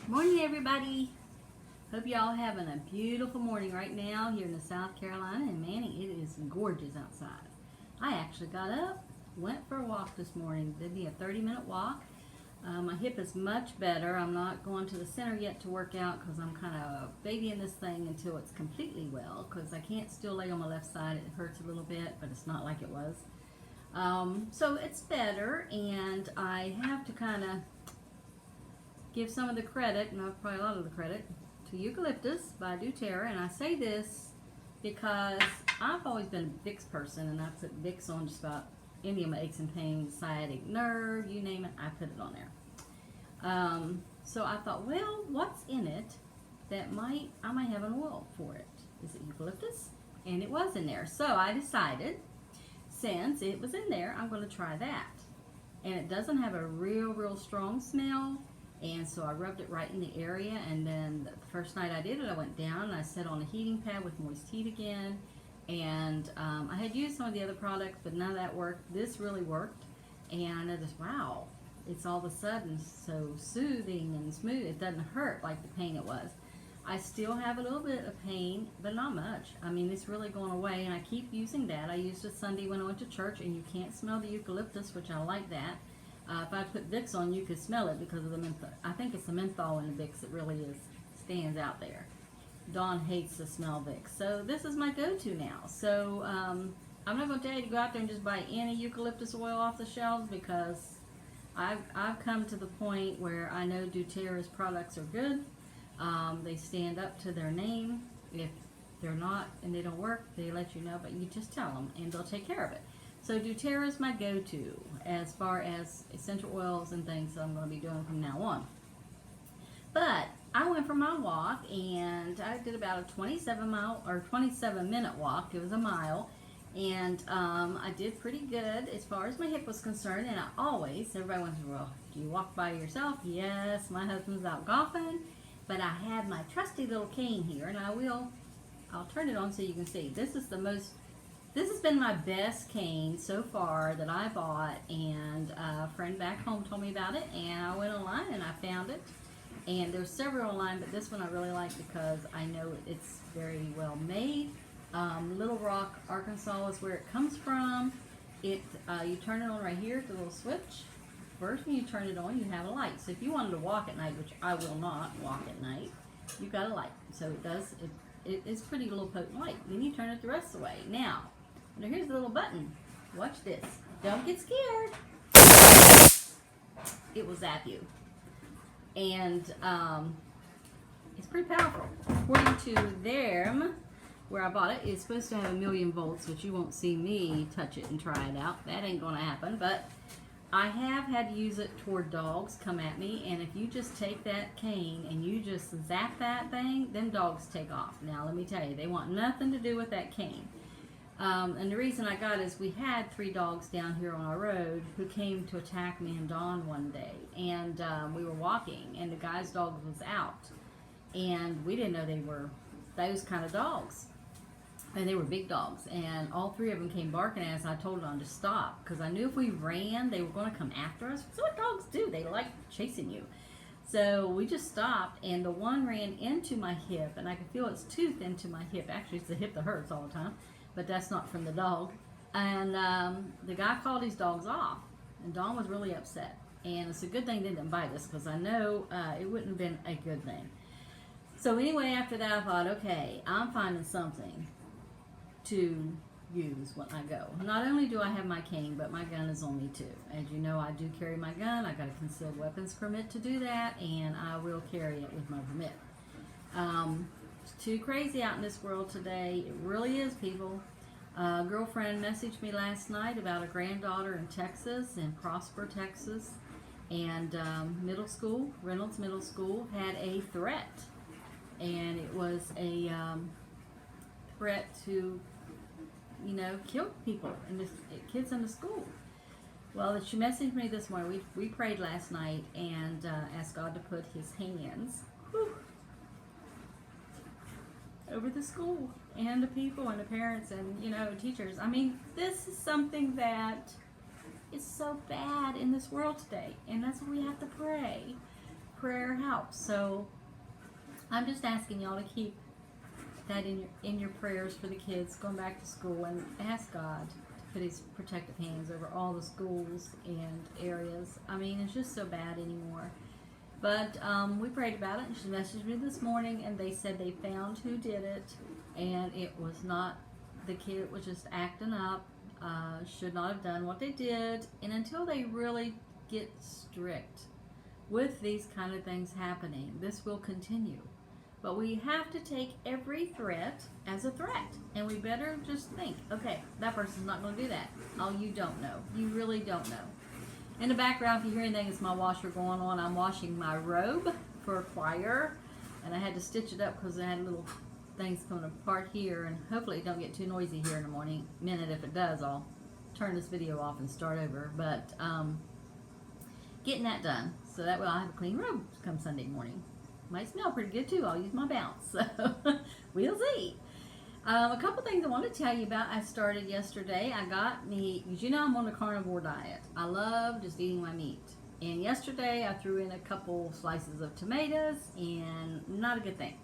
Morning, everybody. Hope y'all having a beautiful morning right now here in the South Carolina. And Manny, it is gorgeous outside. I actually got up, went for a walk this morning. Did me a 30-minute walk. My hip is much better. I'm not going to the center yet to work out because I'm kind of babying this thing until it's completely well, because I can't still lay on my left side. It hurts a little bit, but it's not like it was. So it's better, and I have to kind of give some of the credit, and probably a lot of the credit, to Eucalyptus by doTERRA. And I say this because I've always been a Vicks person, and I put Vicks on just about any of my aches and pains, sciatic nerve, you name it, I put it on there. So I thought, well, what's in it that I might have an oil for it? Is it eucalyptus? And it was in there. So I decided, since it was in there, I'm going to try that. And it doesn't have a real strong smell. And so I rubbed it right in the area, and then the first night I did it, I went down and I sat on a heating pad with moist heat again. And I had used some of the other products, but none of that worked. This really worked, and I just, wow, it's all of a sudden so soothing and smooth. It doesn't hurt like the pain it was. I still have a little bit of pain, but not much. I mean, it's really going away, and I keep using that. I used it Sunday when I went to church, and you can't smell the eucalyptus, which I like that. If I put Vicks on, you could smell it because of the menthol. I think it's the menthol in the Vicks that really stands out there. Dawn hates the smell of Vicks. So this is my go-to now. So I'm not going to tell you to go out there and just buy any eucalyptus oil off the shelves, because I've come to the point where I know doTERRA's products are good. They stand up to their name. If they're not and they don't work, they let you know, but you just tell them and they'll take care of it. So doTERRA is my go-to as far as essential oils and things that I'm going to be doing from now on. But I went for my walk, and I did about a 27-minute walk. It was a mile, and I did pretty good as far as my hip was concerned. And everybody wants to, well, do you walk by yourself? Yes, my husband's out golfing, but I had my trusty little cane here, and I'll turn it on so you can see. This has been my best cane so far that I bought, and a friend back home told me about it, and I went online and I found it. And there's several online, but this one I really like because I know it's very well made. Little Rock, Arkansas is where it comes from. You turn it on right here, the little switch. First, when you turn it on, you have a light. So if you wanted to walk at night, which I will not walk at night, you've got a light. So it's pretty little potent light. Then you turn it the rest of the way. Now here's the little button. Watch this. Don't get scared. It will zap you. And it's pretty powerful. According to them, where I bought it, it's supposed to have 1,000,000 volts, which you won't see me touch it and try it out. That ain't going to happen. But I have had to use it toward dogs come at me, and if you just take that cane and you just zap that thing, them dogs take off. Now, let me tell you, they want nothing to do with that cane. And the reason I got it is we had 3 dogs down here on our road who came to attack me and Dawn one day. And we were walking, and the guy's dog was out. And we didn't know they were those kind of dogs. And they were big dogs. And all 3 of them came barking at us. I told Dawn to stop, because I knew if we ran, they were going to come after us. So what dogs do, they like chasing you. So we just stopped, and the one ran into my hip, and I could feel its tooth into my hip. Actually, it's the hip that hurts all the time. But that's not from the dog. And the guy called his dogs off, and Dawn was really upset. And it's a good thing they didn't bite us, because I know it wouldn't have been a good thing. So anyway, after that, I thought, okay, I'm finding something to use when I go. Not only do I have my cane, but my gun is on me too. As you know, I do carry my gun. I got a concealed weapons permit to do that, and I will carry it with my permit. It's too crazy out in this world today. It really is, people. A girlfriend messaged me last night about a granddaughter in Texas, in Prosper, Texas, and Reynolds Middle School had a threat, and it was a threat to, kill people and kids in the school. Well, she messaged me this morning. We prayed last night and asked God to put His hands over the school and the people and the parents and teachers. I mean, this is something that is so bad in this world today, and that's what we have to pray prayer helps. So I'm just asking y'all to keep that in your prayers for the kids going back to school, and ask God to put his protective hands over all the schools and areas. I mean, it's just so bad anymore. But we prayed about it, and she messaged me this morning, and they said they found who did it, and it was not the kid. It was just acting up, should not have done what they did. And until they really get strict with these kind of things happening, this will continue. But we have to take every threat as a threat, and we better just think, okay, that person's not going to do that. Oh, you don't know. You really don't know. In the background, if you hear anything, it's my washer going on. I'm washing my robe for choir, and I had to stitch it up because I had little things coming apart here, and hopefully it don't get too noisy here in the minute. If it does, I'll turn this video off and start over. But getting that done, so that way I'll have a clean robe come Sunday morning. Might smell pretty good too. I'll use my bounce, so we'll see. A couple things I want to tell you about. I started yesterday. I got meat, because you know I'm on a carnivore diet. I love just eating my meat. And yesterday I threw in a couple slices of tomatoes, and not a good thing.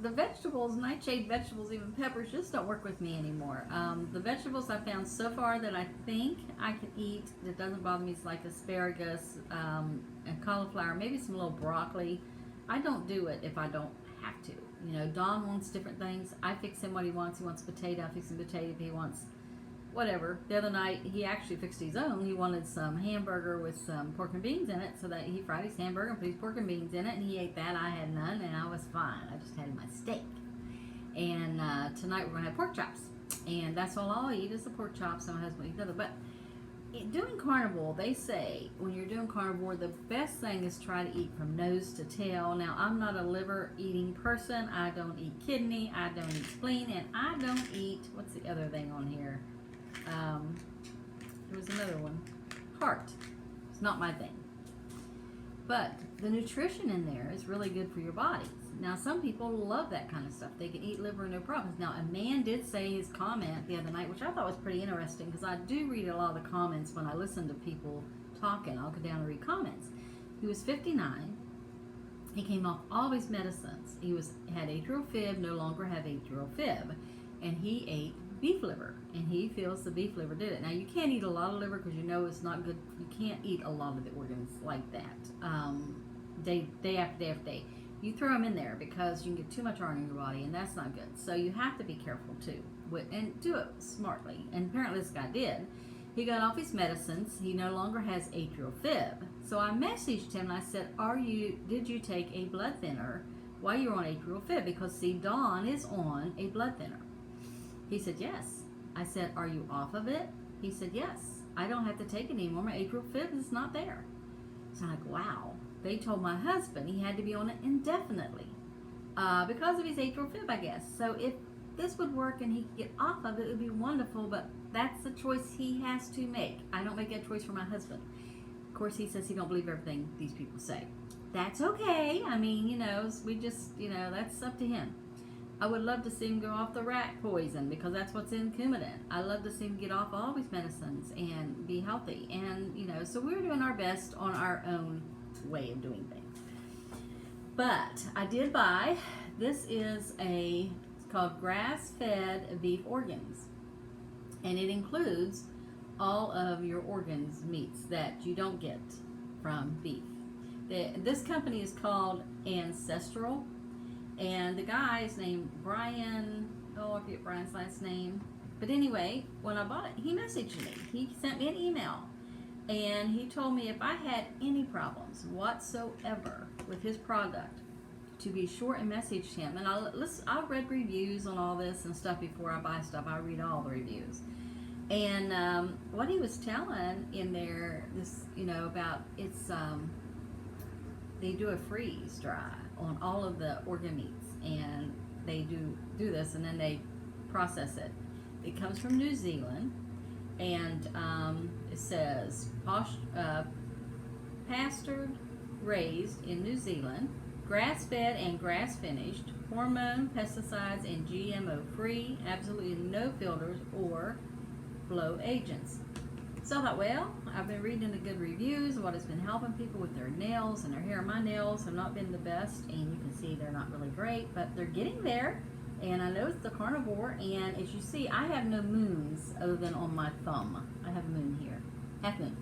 The vegetables, nightshade vegetables, even peppers, just don't work with me anymore. The vegetables I found so far that I think I can eat, that doesn't bother me, is like asparagus and cauliflower, maybe some little broccoli. I don't do it if I don't have to. You know, Don wants different things. I fix him what he wants. He wants potato. I fix him potato. If he wants whatever. The other night, he actually fixed his own. He wanted some hamburger with some pork and beans in it, so that he fried his hamburger and put his pork and beans in it, and he ate that. I had none, and I was fine. I just had my steak. And tonight we're going to have pork chops. And that's all I'll eat is the pork chops, and my husband will eat the other. But doing carnivore, they say when you're doing carnivore, the best thing is try to eat from nose to tail. Now, I'm not a liver eating person. I don't eat kidney. I don't eat spleen. And I don't eat, what's the other thing on here? There was another one. Heart. It's not my thing. But the nutrition in there is really good for your bodies. Now, some people love that kind of stuff. They can eat liver, no problems. Now, a man did say his comment the other night, which I thought was pretty interesting, because I do read a lot of the comments when I listen to people talking. I'll go down and read comments. He was 59. He came off all his medicines. He had atrial fib, no longer have atrial fib, and he ate beef liver, and he feels the beef liver did it. Now, you can't eat a lot of liver because you know it's not good. You can't eat a lot of the organs like that day after day after day. You throw them in there because you can get too much iron in your body, and that's not good. So you have to be careful too, and do it smartly. And apparently this guy did. He got off his medicines. He no longer has atrial fib. So I messaged him and I said, did you take a blood thinner while you're on atrial fib? Because see, Dawn is on a blood thinner. He said, yes. I said, are you off of it? He said, yes. I don't have to take it anymore. My atrial fib is not there. So I'm like, wow. They told my husband he had to be on it indefinitely because of his atrial fib, I guess. So if this would work and he could get off of it, it would be wonderful, but that's the choice he has to make. I don't make that choice for my husband. Of course, he says he don't believe everything these people say. That's okay. I mean, you know, we just, you know, that's up to him. I would love to see him go off the rat poison because that's what's in Coumadin. I love to see him get off all his medicines and be healthy. And, you know, so we're doing our best on our own way of doing things. But I did buy, this is it's called Grass-Fed Beef Organs. And it includes all of your organs, meats that you don't get from beef. This company is called Ancestral. And the guy is named Brian, I forget Brian's last name. But anyway, when I bought it, he messaged me. He sent me an email. And he told me if I had any problems whatsoever with his product, to be sure and message him. And I've read reviews on all this and stuff before I buy stuff. I read all the reviews. And what he was telling in there, about they do a freeze dry on all of the organ meats, and they do this, and then they process it. It comes from New Zealand, and it says pastured, raised in New Zealand, grass-fed and grass-finished, hormone, pesticides, and GMO-free, absolutely no filters or flow agents. So I thought, well, I've been reading the good reviews, what has been helping people with their nails and their hair. My nails have not been the best, and you can see they're not really great, but they're getting there. And I know it's the carnivore, and as you see, I have no moons other than on my thumb. I have a moon here, half moon.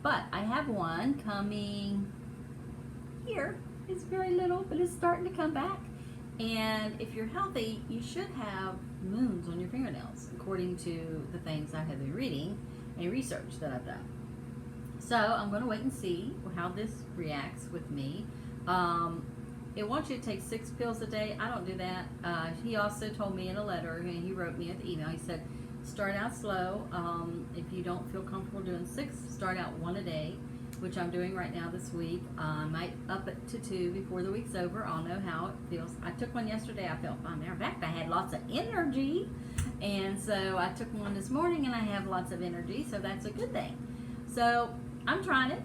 But I have one coming here. It's very little, but it's starting to come back. And if you're healthy, you should have moons on your fingernails, according to the things I have been reading and research that I've done. So I'm going to wait and see how this reacts with me. It wants you to take 6 pills a day. I don't do that. He also told me in a letter, and he wrote me at the email, he said, start out slow. If you don't feel comfortable doing 6, start out 1 a day, which I'm doing right now this week. I might up it to 2 before the week's over. I'll know how it feels. I took one yesterday. I felt fine. In fact, I had lots of energy. And so I took one this morning, and I have lots of energy, so that's a good thing. So I'm trying it.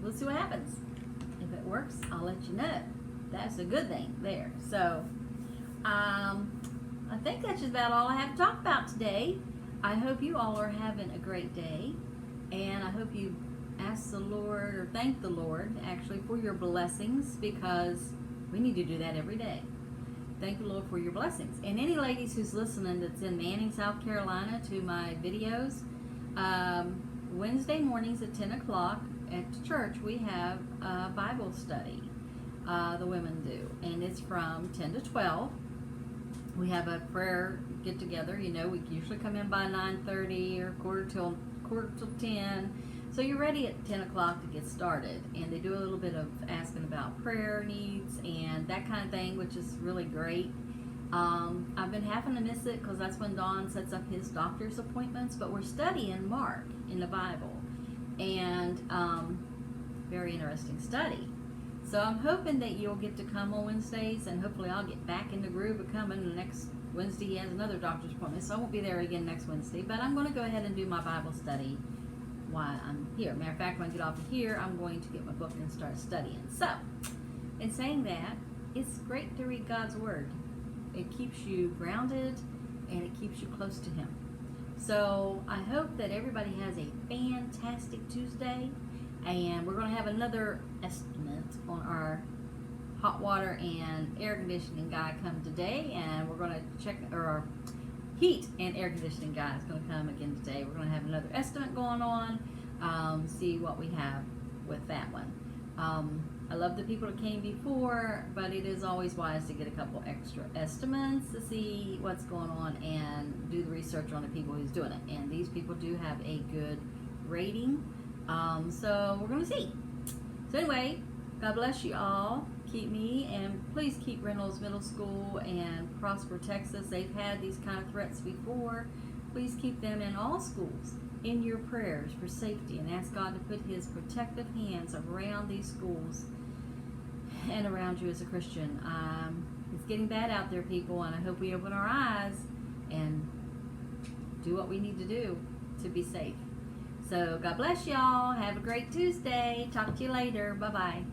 We'll see what happens. If it works, I'll let you know. That's a good thing there. So I think that's just about all I have to talk about today. I hope you all are having a great day, and I hope you ask the Lord, or thank the Lord actually, for your blessings, because we need to do that every day. Thank the Lord for your blessings. And any ladies who's listening that's in Manning, South Carolina, to my videos, Wednesday mornings at 10 o'clock at the church, we have a Bible study. The women do. And it's from 10 to 12. We have a prayer get together. You know, we usually come in by 9:30 or quarter till 10. So you're ready at 10 o'clock to get started. And they do a little bit of asking about prayer needs and that kind of thing, which is really great. I've been having to miss it because that's when Don sets up his doctor's appointments, but we're studying Mark in the Bible. And very interesting study. So I'm hoping that you'll get to come on Wednesdays, and hopefully I'll get back in the groove of coming. The next Wednesday he has another doctor's appointment, so I won't be there again next Wednesday, but I'm going to go ahead and do my Bible study while I'm here. Matter of fact, when I get off of here, I'm going to get my book and start studying. So, in saying that, it's great to read God's Word. It keeps you grounded, and it keeps you close to Him. So, I hope that everybody has a fantastic Tuesday, and we're going to have another estimate on our hot water and air conditioning guy come today, and we're going to check, or our heat and air conditioning guy is going to come again today. We're going to have another estimate going on, see what we have with that one. I love the people that came before, but it is always wise to get a couple extra estimates to see what's going on and do the research on the people who's doing it. And these people do have a good rating, so we're going to see. So anyway, God bless you all. Keep me, and please keep Reynolds Middle School and Prosper, Texas. They've had these kind of threats before. Please keep them in all schools in your prayers for safety, and ask God to put His protective hands around these schools and around you as a Christian. It's getting bad out there, people, and I hope we open our eyes and do what we need to do to be safe. So God bless y'all. Have a great Tuesday. Talk to you later. Bye-bye.